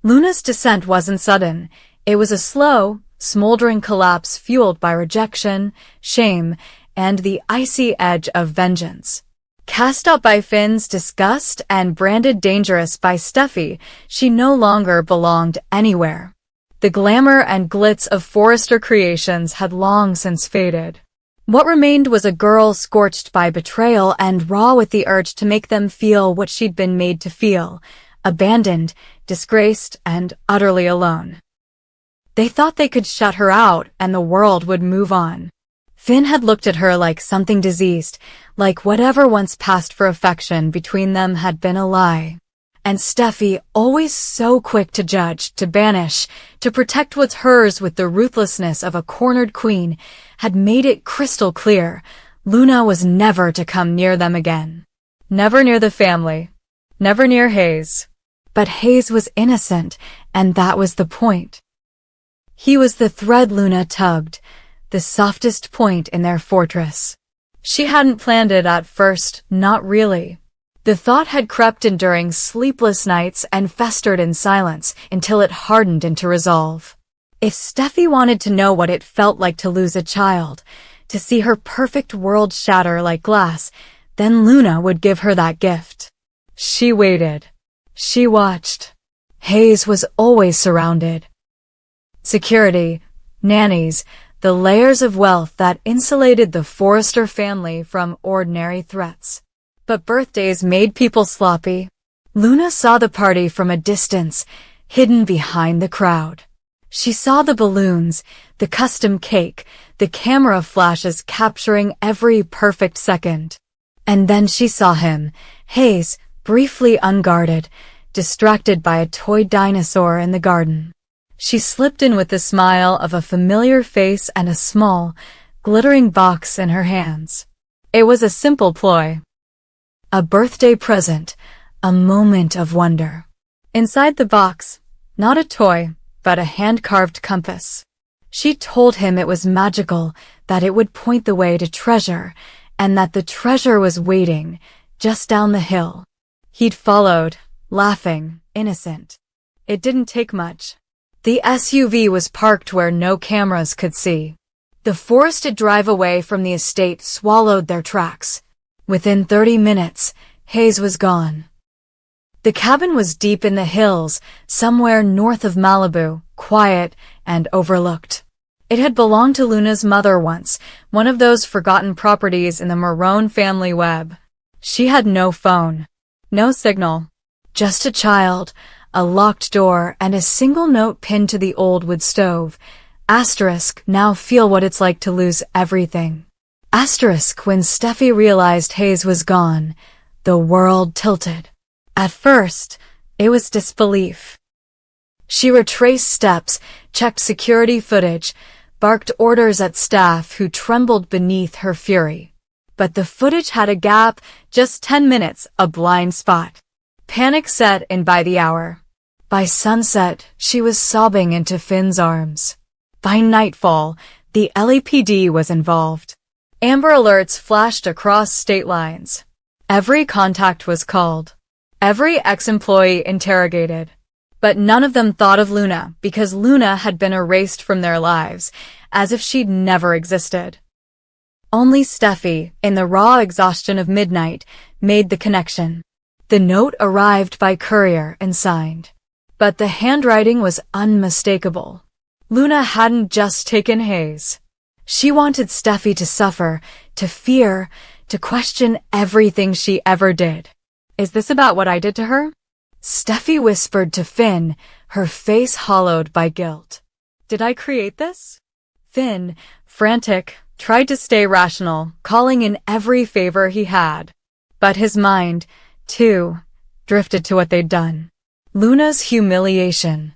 Luna's descent wasn't sudden. It was a slow, smoldering collapse fueled by rejection, shame, and the icy edge of vengeance. Cast up by Finn's disgust and branded dangerous by Steffi, she no longer belonged anywhere. The glamour and glitz of Forrester Creations had long since faded. What remained was a girl scorched by betrayal and raw with the urge to make them feel what she'd been made to feel, abandoned, disgraced, and utterly alone. They thought they could shut her out and the world would move on. Finn had looked at her like something diseased, like whatever once passed for affection between them had been a lie. And Steffi, always so quick to judge, to banish, to protect what's hers with the ruthlessness of a cornered queen, had made it crystal clear Luna was never to come near them again. Never near the family. Never near Hayes. But Hayes was innocent, and that was the point. He was the thread Luna tugged, the softest point in their fortress. She hadn't planned it at first, not really. The thought had crept in during sleepless nights and festered in silence until it hardened into resolve. If Steffi wanted to know what it felt like to lose a child, to see her perfect world shatter like glass, then Luna would give her that gift. She waited. She watched. Hayes was always surrounded. Security, nannies, the layers of wealth that insulated the Forrester family from ordinary threats. But birthdays made people sloppy. Luna saw the party from a distance, hidden behind the crowd. She saw the balloons, the custom cake, the camera flashes capturing every perfect second. And then she saw him, Hayes, briefly unguarded, distracted by a toy dinosaur in the garden. She slipped in with the smile of a familiar face and a small, glittering box in her hands. It was a simple ploy. A birthday present, a moment of wonder. Inside the box, not a toy, but a hand-carved compass. She told him it was magical, that it would point the way to treasure, and that the treasure was waiting, just down the hill. He'd followed, laughing, innocent. It didn't take much. The SUV was parked where no cameras could see. The forested drive away from the estate swallowed their tracks. Within 30 minutes, Hayes was gone. The cabin was deep in the hills, somewhere north of Malibu, quiet and overlooked. It had belonged to Luna's mother once, one of those forgotten properties in the Marone family web. She had no phone, no signal, just a child, a locked door, and a single note pinned to the old wood stove. Asterisk, now feel what it's like to lose everything. Asterisk, when Steffi realized Hayes was gone, the world tilted. At first, it was disbelief. She retraced steps, checked security footage, barked orders at staff who trembled beneath her fury. But the footage had a gap, just 10 minutes, a blind spot. Panic set in by the hour. By sunset, she was sobbing into Finn's arms. By nightfall, the LAPD was involved. Amber alerts flashed across state lines. Every contact was called. Every ex-employee interrogated. But none of them thought of Luna because Luna had been erased from their lives, as if she'd never existed. Only Steffi, in the raw exhaustion of midnight, made the connection. The note arrived by courier and signed. But the handwriting was unmistakable. Luna hadn't just taken Hayes. She wanted Steffi to suffer, to fear, to question everything she ever did. Is this about what I did to her? Steffi whispered to Finn, her face hollowed by guilt. Did I create this? Finn, frantic, tried to stay rational, calling in every favor he had. But his mind, too, drifted to what they'd done. Luna's humiliation.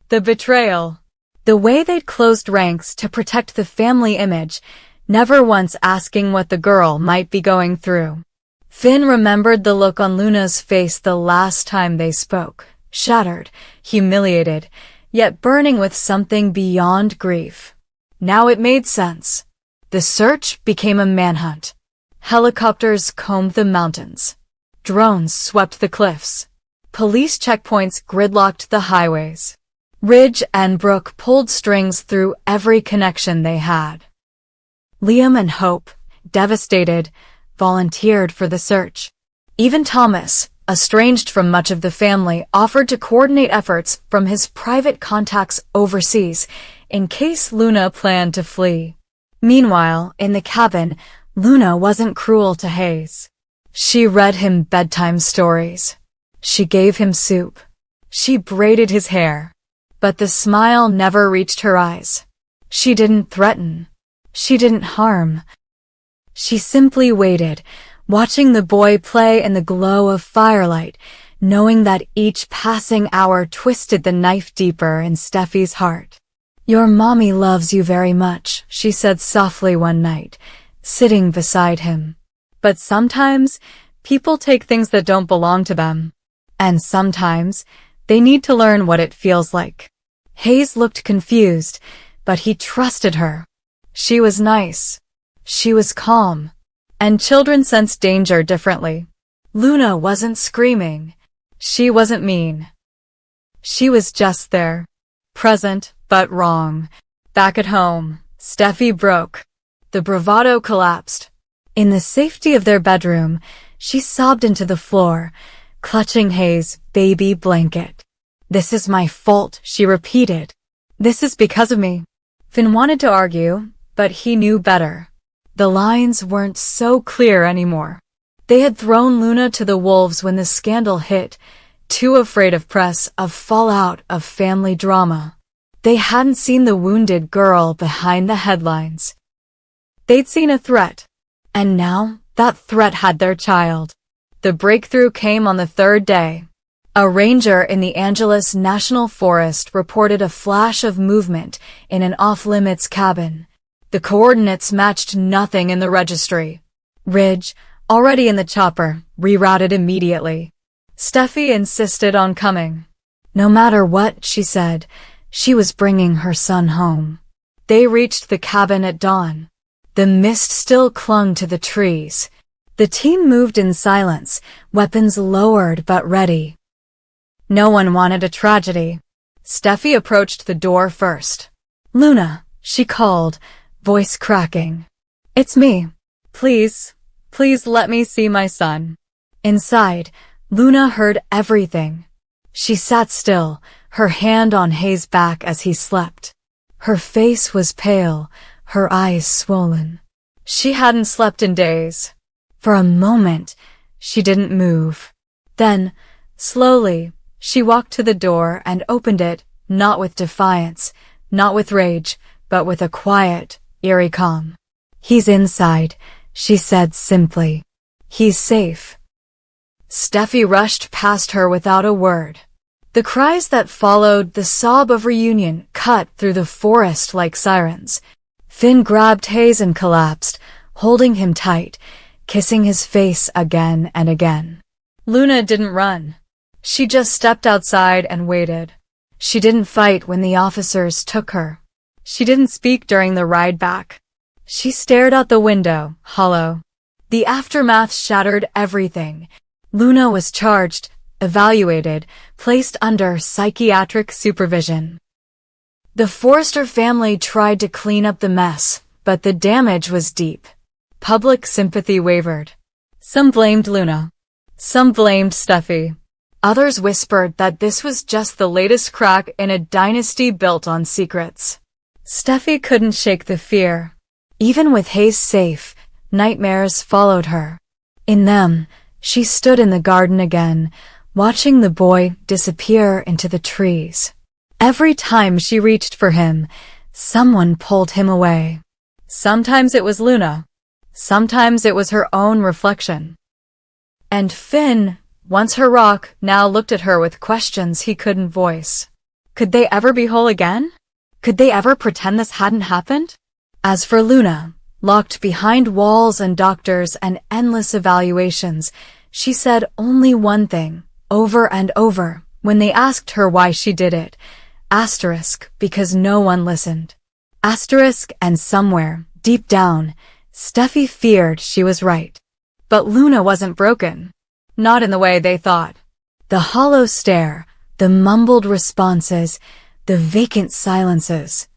The betrayal. The way they'd closed ranks to protect the family image, never once asking what the girl might be going through. Finn remembered the look on Luna's face the last time they spoke, shattered, humiliated, yet burning with something beyond grief. Now it made sense. The search became a manhunt. Helicopters combed the mountains. Drones swept the cliffs. Police checkpoints gridlocked the highways. Ridge and Brooke pulled strings through every connection they had. Liam and Hope, devastated, volunteered for the search. Even Thomas, estranged from much of the family, offered to coordinate efforts from his private contacts overseas in case Luna planned to flee. Meanwhile, in the cabin, Luna wasn't cruel to Hayes. She read him bedtime stories. She gave him soup. She braided his hair. But the smile never reached her eyes. She didn't threaten. She didn't harm. She simply waited, watching the boy play in the glow of firelight, knowing that each passing hour twisted the knife deeper in Steffi's heart. "Your mommy loves you very much," she said softly one night, sitting beside him. But sometimes, people take things that don't belong to them. And sometimes, they need to learn what it feels like. Hayes looked confused, but he trusted her. She was nice. She was calm. And children sense danger differently. Luna wasn't screaming. She wasn't mean. She was just there. Present, but wrong. Back at home, Steffi broke. The bravado collapsed. In the safety of their bedroom, she sobbed into the floor, clutching Hayes' baby blanket. "This is my fault," she repeated. "This is because of me." Finn wanted to argue, but he knew better. The lines weren't so clear anymore. They had thrown Luna to the wolves when the scandal hit, too afraid of press, of fallout, of family drama. They hadn't seen the wounded girl behind the headlines. They'd seen a threat. And now, that threat had their child. The breakthrough came on the third day. A ranger in the Angeles National Forest reported a flash of movement in an off-limits cabin. The coordinates matched nothing in the registry. Ridge, already in the chopper, rerouted immediately. Steffi insisted on coming. No matter what, she said, she was bringing her son home. They reached the cabin at dawn. The mist still clung to the trees. The team moved in silence, weapons lowered but ready. No one wanted a tragedy. Steffi approached the door first. "Luna," she called, voice cracking. "It's me. Please let me see my son." Inside, Luna heard everything. She sat still, her hand on Hayes' back as he slept. Her face was pale, her eyes swollen. She hadn't slept in days. For a moment, she didn't move. Then, slowly, she walked to the door and opened it, not with defiance, not with rage, but with a quiet, eerie calm. "He's inside," she said simply. "He's safe." Steffi rushed past her without a word. The cries that followed, the sob of reunion, cut through the forest like sirens. Finn grabbed Hayes and collapsed, holding him tight, kissing his face again and again. Luna didn't run. She just stepped outside and waited. She didn't fight when the officers took her. She didn't speak during the ride back. She stared out the window, hollow. The aftermath shattered everything. Luna was charged, evaluated, placed under psychiatric supervision. The Forrester family tried to clean up the mess, but the damage was deep. Public sympathy wavered. Some blamed Luna. Some blamed Steffi. Others whispered that this was just the latest crack in a dynasty built on secrets. Steffi couldn't shake the fear. Even with Hayes safe, nightmares followed her. In them, she stood in the garden again, watching the boy disappear into the trees. Every time she reached for him, someone pulled him away. Sometimes it was Luna. Sometimes it was her own reflection. And Finn, once her rock, now looked at her with questions he couldn't voice. Could they ever be whole again? Could they ever pretend this hadn't happened? As for Luna, locked behind walls and doctors and endless evaluations, she said only one thing, over and over, when they asked her why she did it. Asterisk, because no one listened. Asterisk, and somewhere, deep down, Steffi feared she was right. But Luna wasn't broken. Not in the way they thought. The hollow stare, the mumbled responses, the vacant silences.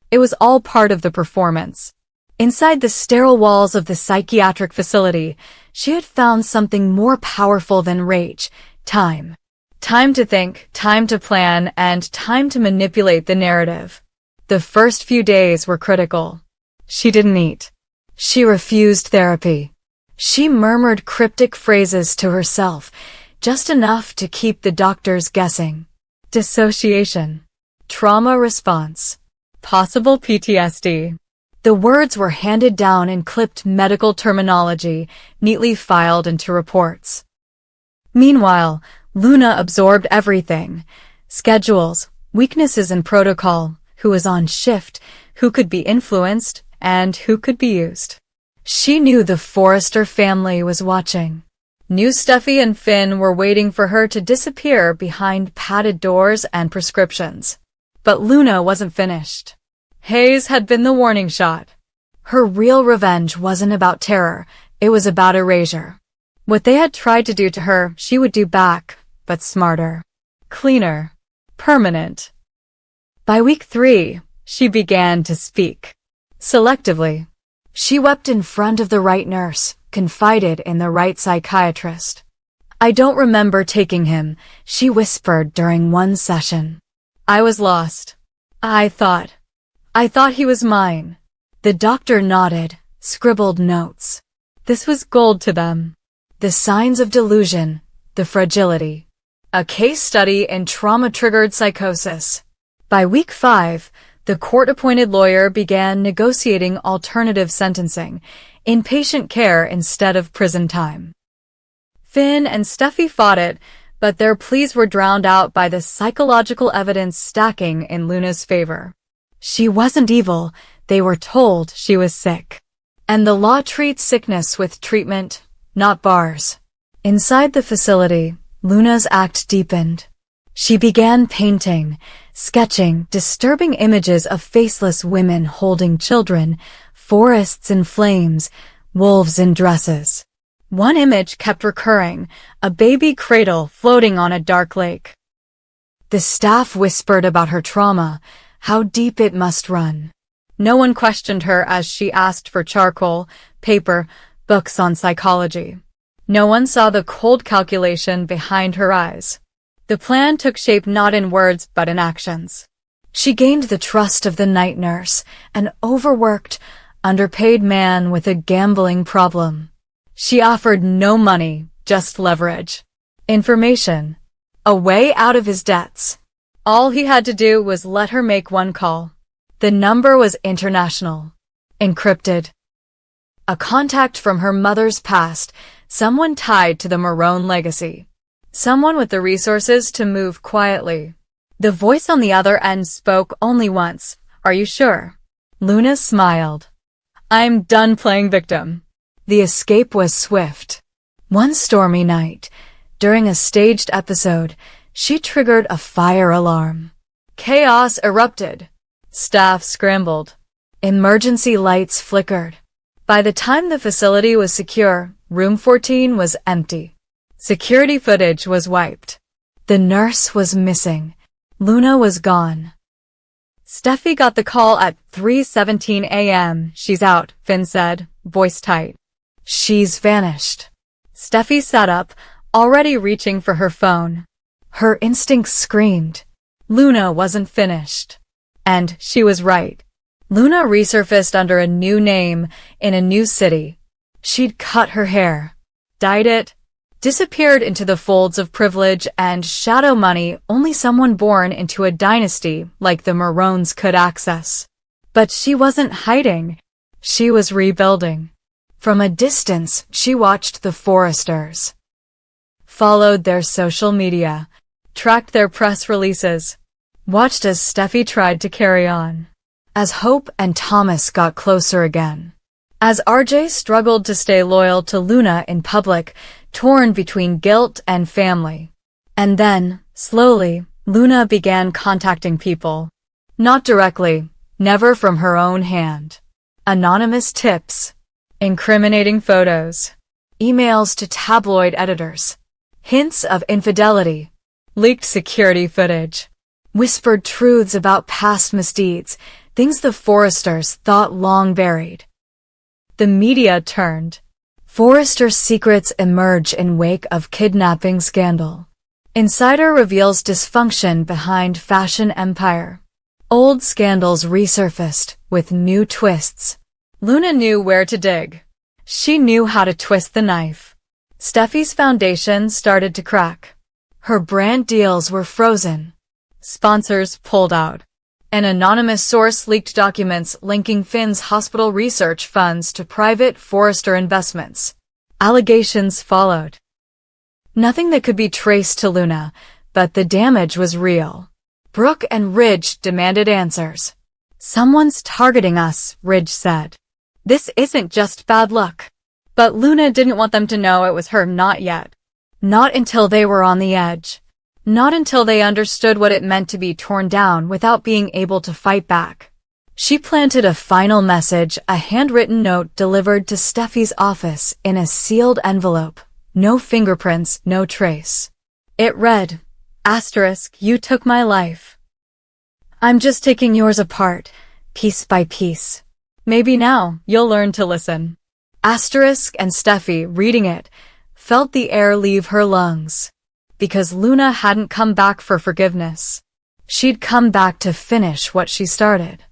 It was all part of the performance. Inside the sterile walls of the psychiatric facility, she had found something more powerful than rage: time. Time to think, time to plan, and time to manipulate the narrative. The first few days were critical. She didn't eat. She refused therapy. She murmured cryptic phrases to herself, just enough to keep the doctors guessing. Dissociation. Trauma response. Possible PTSD. The words were handed down in clipped medical terminology, neatly filed into reports. Meanwhile, Luna absorbed everything: schedules, weaknesses in protocol, who was on shift, who could be influenced, and who could be used. She knew the Forrester family was watching. Knew Steffi and Finn were waiting for her to disappear behind padded doors and prescriptions. But Luna wasn't finished. Hayes had been the warning shot. Her real revenge wasn't about terror, it was about erasure. What they had tried to do to her, she would do back, but smarter. Cleaner. Permanent. By week 3, she began to speak. Selectively. She wept in front of the right nurse, confided in the right psychiatrist. "I don't remember taking him," she whispered during one session. "I was lost. I thought he was mine." The doctor nodded, scribbled notes. This was gold to them. The signs of delusion, the fragility. A case study in trauma-triggered psychosis. By week 5, the court-appointed lawyer began negotiating alternative sentencing, inpatient care instead of prison time. Finn and Steffi fought it, but their pleas were drowned out by the psychological evidence stacking in Luna's favor. She wasn't evil, they were told she was sick. And the law treats sickness with treatment, not bars. Inside the facility, Luna's act deepened. She began painting, sketching disturbing images of faceless women holding children, forests in flames, wolves in dresses. One image kept recurring, a baby cradle floating on a dark lake. The staff whispered about her trauma, how deep it must run. No one questioned her as she asked for charcoal, paper, books on psychology. No one saw the cold calculation behind her eyes. The plan took shape not in words but in actions. She gained the trust of the night nurse, an overworked, underpaid man with a gambling problem. She offered no money, just leverage. Information. A way out of his debts. All he had to do was let her make one call. The number was international. Encrypted. A contact from her mother's past, someone tied to the Marone legacy. Someone with the resources to move quietly. The voice on the other end spoke only once. "Are you sure?" Luna smiled. "I'm done playing victim." The escape was swift. One stormy night, during a staged episode, she triggered a fire alarm. Chaos erupted. Staff scrambled. Emergency lights flickered. By the time the facility was secure, room 14 was empty. Security footage was wiped. The nurse was missing. Luna was gone. Steffi got the call at 3:17 a.m. "She's out," Finn said, voice tight. "She's vanished." Steffi sat up, already reaching for her phone. Her instincts screamed. Luna wasn't finished. And she was right. Luna resurfaced under a new name, in a new city. She'd cut her hair, dyed it, disappeared into the folds of privilege and shadow money only someone born into a dynasty like the Marones could access. But she wasn't hiding. She was rebuilding. From a distance, she watched the Forresters. Followed their social media. Tracked their press releases. Watched as Steffi tried to carry on. As Hope and Thomas got closer again. As RJ struggled to stay loyal to Luna in public, torn between guilt and family. And then, slowly, Luna began contacting people. Not directly, never from her own hand. Anonymous tips. Incriminating photos. Emails to tabloid editors. Hints of infidelity, leaked security footage, whispered truths about past misdeeds, things the Forresters thought long buried. The media turned. Forrester secrets emerge in wake of kidnapping scandal. Insider reveals dysfunction behind fashion empire. Old scandals resurfaced with new twists. Luna knew where to dig. She knew how to twist the knife. Steffi's foundation started to crack. Her brand deals were frozen. Sponsors pulled out. An anonymous source leaked documents linking Finn's hospital research funds to private Forrester investments. Allegations followed. Nothing that could be traced to Luna, but the damage was real. Brooke and Ridge demanded answers. Someone's targeting us, Ridge said. This isn't just bad luck. But Luna didn't want them to know it was her, not yet. Not until they were on the edge. Not until they understood what it meant to be torn down without being able to fight back. She planted a final message, a handwritten note delivered to Steffi's office in a sealed envelope. No fingerprints, no trace. It read, *, you took my life. I'm just taking yours apart, piece by piece. Maybe now you'll learn to listen. *, and Steffi, reading it, felt the air leave her lungs. Because Luna hadn't come back for forgiveness. She'd come back to finish what she started.